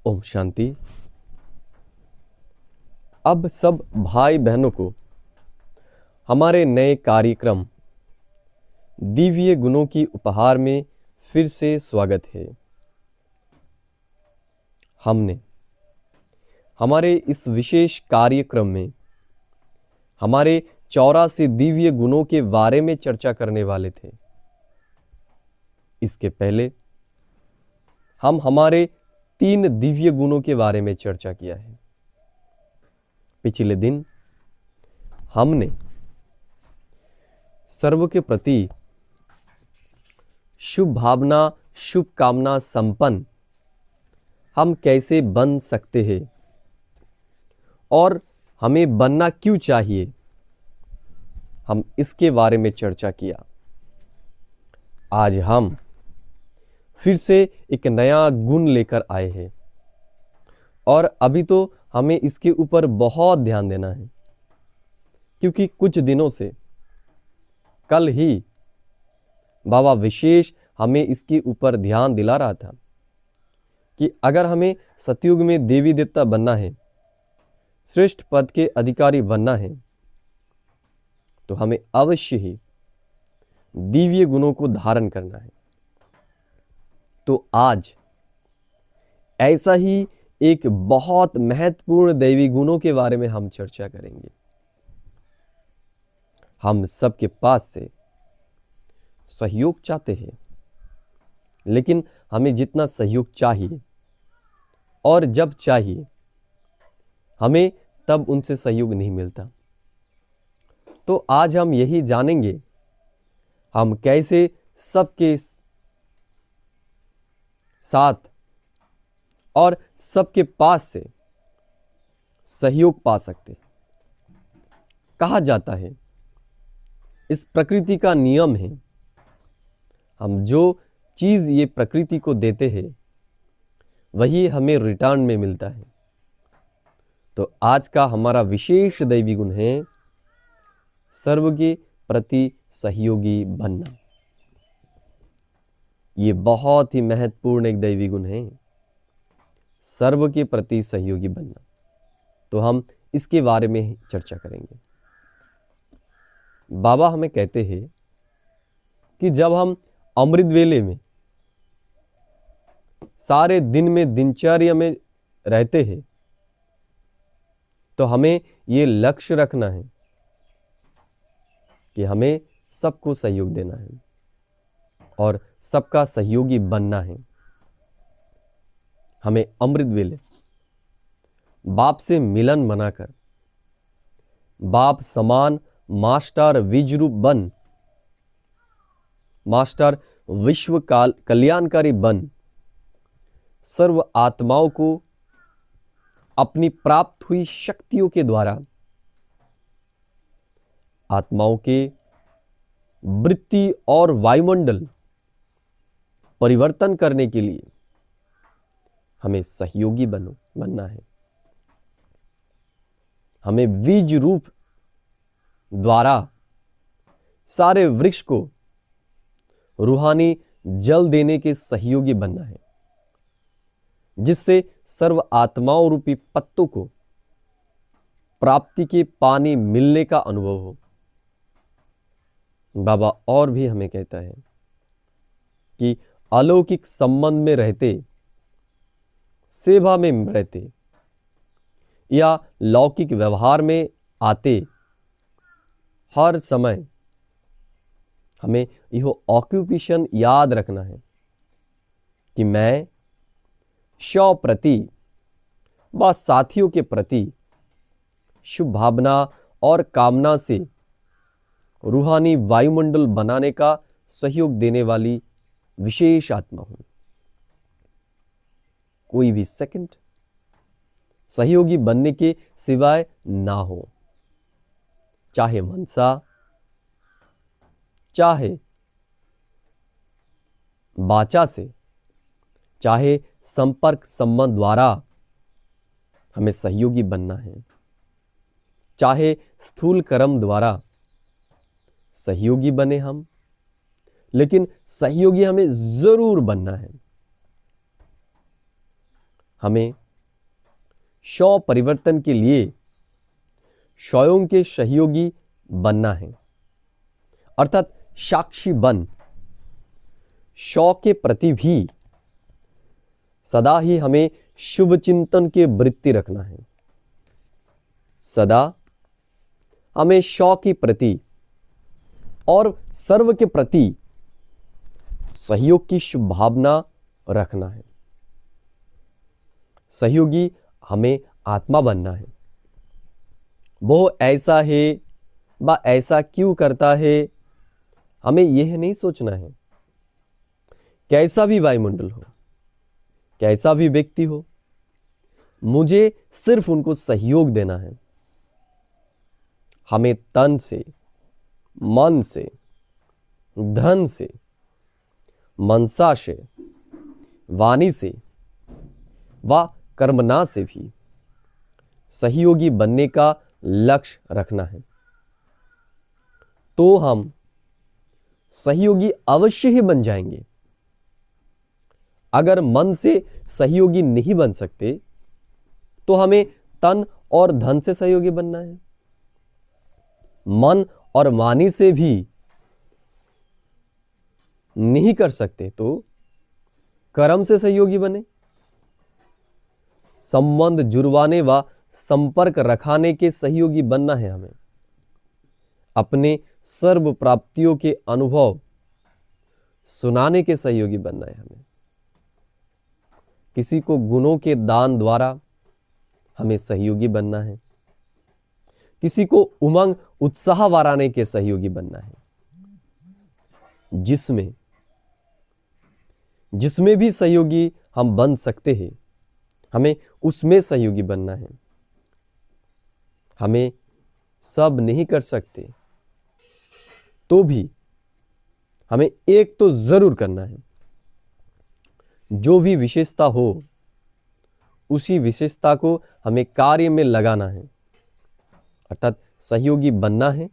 ओम शांति। अब सब भाई बहनों को हमारे नए कार्यक्रम दिव्य गुणों की उपहार में फिर से स्वागत है। हमने हमारे इस विशेष कार्यक्रम में हमारे 84 दिव्य गुणों के बारे में चर्चा करने वाले थे। इसके पहले हम हमारे 3 दिव्य गुणों के बारे में चर्चा किया है। पिछले दिन हमने सर्व के प्रति शुभ भावना, शुभ कामना संपन्न हम कैसे बन सकते हैं और हमें बनना क्यों चाहिए, हम इसके बारे में चर्चा किया। आज हम फिर से एक नया गुण लेकर आए हैं और अभी तो हमें इसके ऊपर बहुत ध्यान देना है, क्योंकि कुछ दिनों से, कल ही बाबा विशेष हमें इसके ऊपर ध्यान दिला रहा था कि अगर हमें सतयुग में देवी देवता बनना है, श्रेष्ठ पद के अधिकारी बनना है, तो हमें अवश्य ही दिव्य गुणों को धारण करना है। तो आज ऐसा ही एक बहुत महत्वपूर्ण दैवी गुणों के बारे में हम चर्चा करेंगे। हम सबके पास से सहयोग चाहते हैं, लेकिन हमें जितना सहयोग चाहिए और जब चाहिए, हमें तब उनसे सहयोग नहीं मिलता। तो आज हम यही जानेंगे हम कैसे सबके साथ और सबके पास से सहयोग पा सकते। कहा जाता है, इस प्रकृति का नियम है, हम जो चीज ये प्रकृति को देते हैं वही हमें रिटर्न में मिलता है। तो आज का हमारा विशेष दैवी गुण है सर्व के प्रति सहयोगी बनना। ये बहुत ही महत्वपूर्ण एक दैवी गुण है, सर्व के प्रति सहयोगी बनना। तो हम इसके बारे में चर्चा करेंगे। बाबा हमें कहते हैं कि जब हम अमृत वेले में सारे दिन में दिनचर्या में रहते हैं, तो हमें ये लक्ष्य रखना है कि हमें सबको सहयोग देना है और सबका सहयोगी बनना है। हमें अमृत वेले बाप से मिलन मनाकर बाप समान मास्टर विजरूप बन, मास्टर विश्व कल्याणकारी बन, सर्व आत्माओं को अपनी प्राप्त हुई शक्तियों के द्वारा आत्माओं के वृत्ति और वायुमंडल परिवर्तन करने के लिए हमें सहयोगी बनना है। हमें बीज रूप द्वारा सारे वृक्ष को रूहानी जल देने के सहयोगी बनना है, जिससे सर्व आत्माओं रूपी पत्तों को प्राप्ति के पानी मिलने का अनुभव हो। बाबा और भी हमें कहता है कि अलौकिक संबंध में रहते, सेवा में रहते या लौकिक व्यवहार में आते, हर समय हमें यह ऑक्यूपेशन याद रखना है कि मैं स्व प्रति व साथियों के प्रति शुभ भावना और कामना से रूहानी वायुमंडल बनाने का सहयोग देने वाली विशेष आत्मा हूं। कोई भी सेकंड सहयोगी बनने के सिवाय ना हो, चाहे मनसा, चाहे वाचा से, चाहे संपर्क संबंध द्वारा हमें सहयोगी बनना है, चाहे स्थूल कर्म द्वारा सहयोगी बने हम, लेकिन सहयोगी हमें जरूर बनना है। हमें 100 परिवर्तन के लिए स्वयं के सहयोगी बनना है, अर्थात साक्षी बन 100 के प्रति भी सदा ही हमें शुभ चिंतन की वृत्ति रखना है। सदा हमें 100 के प्रति और सर्व के प्रति सहयोग की शुभ भावना रखना है। सहयोगी हमें आत्मा बनना है। वो ऐसा है व ऐसा क्यों करता है, हमें यह नहीं सोचना है। कैसा भी वायुमंडल हो, कैसा भी व्यक्ति हो, मुझे सिर्फ उनको सहयोग देना है। हमें तन से, मन से, धन से, मनसा से, वाणी से व कर्मना से भी सहयोगी बनने का लक्ष्य रखना है। तो हम सहयोगी अवश्य ही बन जाएंगे। अगर मन से सहयोगी नहीं बन सकते तो हमें तन और धन से सहयोगी बनना है। मन और वाणी से भी नहीं कर सकते तो कर्म से सहयोगी बने। संबंध जुड़वाने व संपर्क रखाने के सहयोगी बनना है हमें। अपने सर्व प्राप्तियों के अनुभव सुनाने के सहयोगी बनना है हमें। किसी को गुणों के दान द्वारा हमें सहयोगी बनना है। किसी को उमंग उत्साह वाराने के सहयोगी बनना है। जिसमें भी सहयोगी हम बन सकते हैं, हमें उसमें सहयोगी बनना है। हमें सब नहीं कर सकते तो भी हमें एक तो जरूर करना है। जो भी विशेषता हो उसी विशेषता को हमें कार्य में लगाना है, अर्थात सहयोगी बनना है।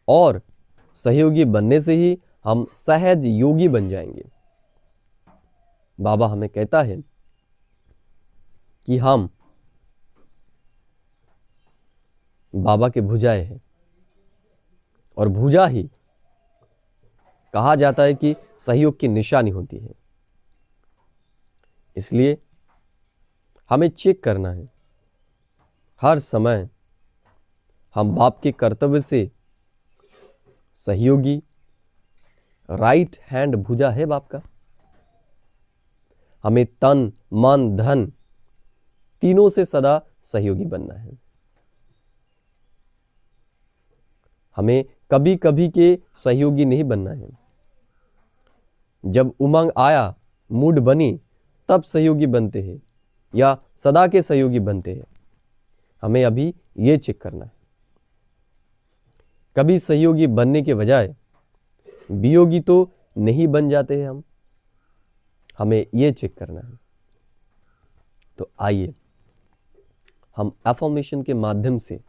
और सहयोगी बनने से ही हम सहज योगी बन जाएंगे। बाबा हमें कहता है कि हम बाबा के भुजाए हैं, और भुजा ही कहा जाता है कि सहयोग की निशानी होती है। इसलिए हमें चेक करना है हर समय हम बाप के कर्तव्य से सहयोगी, राइट हैंड भुजा है बाप का। हमें तन, मन, धन तीनों से सदा सहयोगी बनना है। हमें कभी कभी के सहयोगी नहीं बनना है। जब उमंग आया, मूड बनी, तब सहयोगी बनते हैं या सदा के सहयोगी बनते हैं। हमें अभी ये चेक करना है। कभी सहयोगी बनने के बजाय वियोगी तो नहीं बन जाते हैं हम। हमें ये चेक करना है। तो आइए हम अफर्मेशन के माध्यम से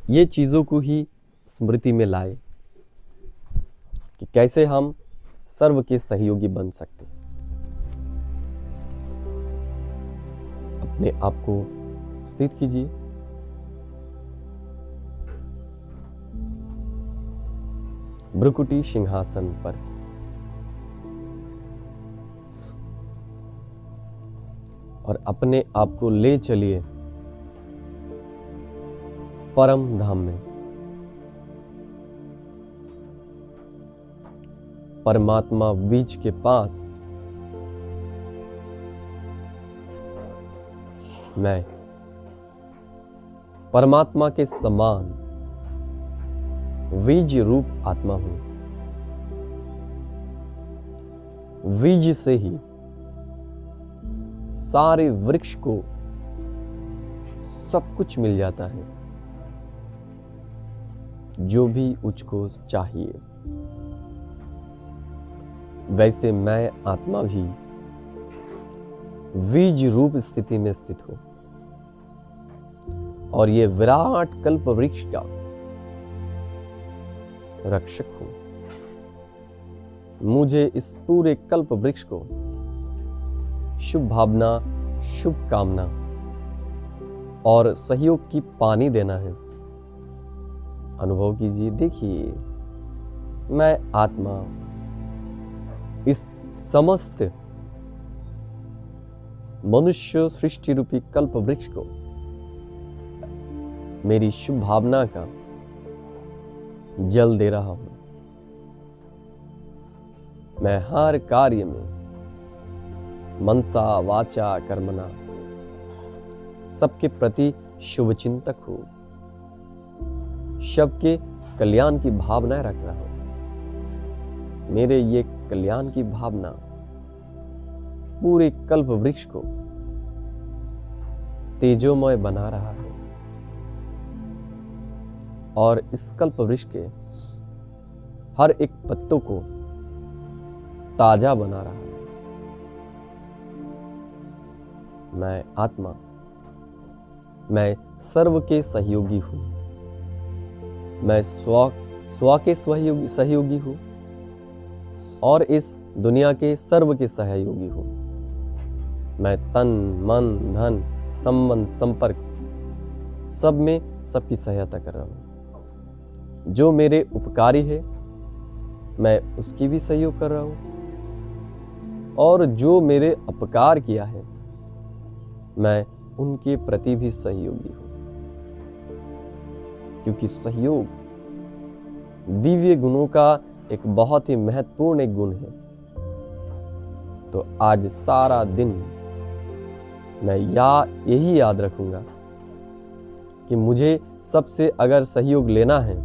ये चीज़ों को ही स्मृति में लाए कि कैसे हम सर्व के सहयोगी बन सकते हैं। अपने आप को स्थित कीजिए। भ्रुकुटी सिंहासन पर और अपने आप को ले चलिए परम धाम में। परमात्मा बीज के पास मैं परमात्मा के समान बीज रूप आत्मा हूं। बीज से ही सारे वृक्ष को सब कुछ मिल जाता है जो भी उसको चाहिए। वैसे मैं आत्मा भी बीज रूप स्थिति में स्थित हूं और ये विराट कल्प वृक्ष का रक्षक हूं। मुझे इस पूरे कल्प वृक्ष को शुभ भावना, शुभ कामना और सहयोग की पानी देना है। अनुभव कीजिए, देखिए मैं आत्मा इस समस्त मनुष्य सृष्टि रूपी कल्प वृक्ष को मेरी शुभ भावना का जल दे रहा हूं। मैं हर कार्य में मनसा वाचा कर्मणा सबके प्रति शुभ चिंतक हूं, सबके कल्याण की भावनाएं रख रहा हूं। मेरे ये कल्याण की भावना पूरे कल्प वृक्ष को तेजोमय बना रहा है और इस कल्प वृक्ष के हर एक पत्तों को ताजा बना रहा है। मैं आत्मा, मैं सर्व के सहयोगी हूं। मैं स्व के सहयोगी हूं और इस दुनिया के सर्व के सहयोगी हूं। मैं तन, मन, धन, संबंध, संपर्क सब में सबकी सहायता कर रहा हूं। जो मेरे उपकारी है मैं उसकी भी सहयोग कर रहा हूं और जो मेरे अपकार किया है मैं उनके प्रति भी सहयोगी हूं, क्योंकि सहयोग दिव्य गुणों का एक बहुत ही महत्वपूर्ण एक गुण है। तो आज सारा दिन मैं यही याद रखूंगा कि मुझे सबसे अगर सहयोग लेना है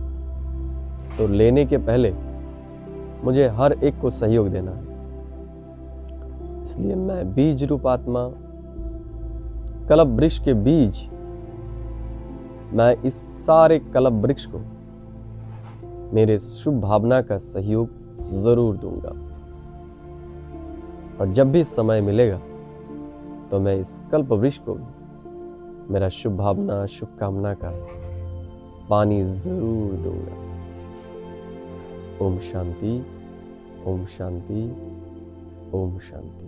तो लेने के पहले मुझे हर एक को सहयोग देना है। इसलिए मैं बीज रूप आत्मा, कल्प वृक्ष के बीज, मैं इस सारे कल्प वृक्ष को मेरे शुभ भावना का सहयोग जरूर दूंगा और जब भी समय मिलेगा तो मैं इस कल्प वृक्ष को मेरा शुभ भावना, शुभ कामना का पानी जरूर दूंगा। ओम शांति, ओम शांति, ओम शांति।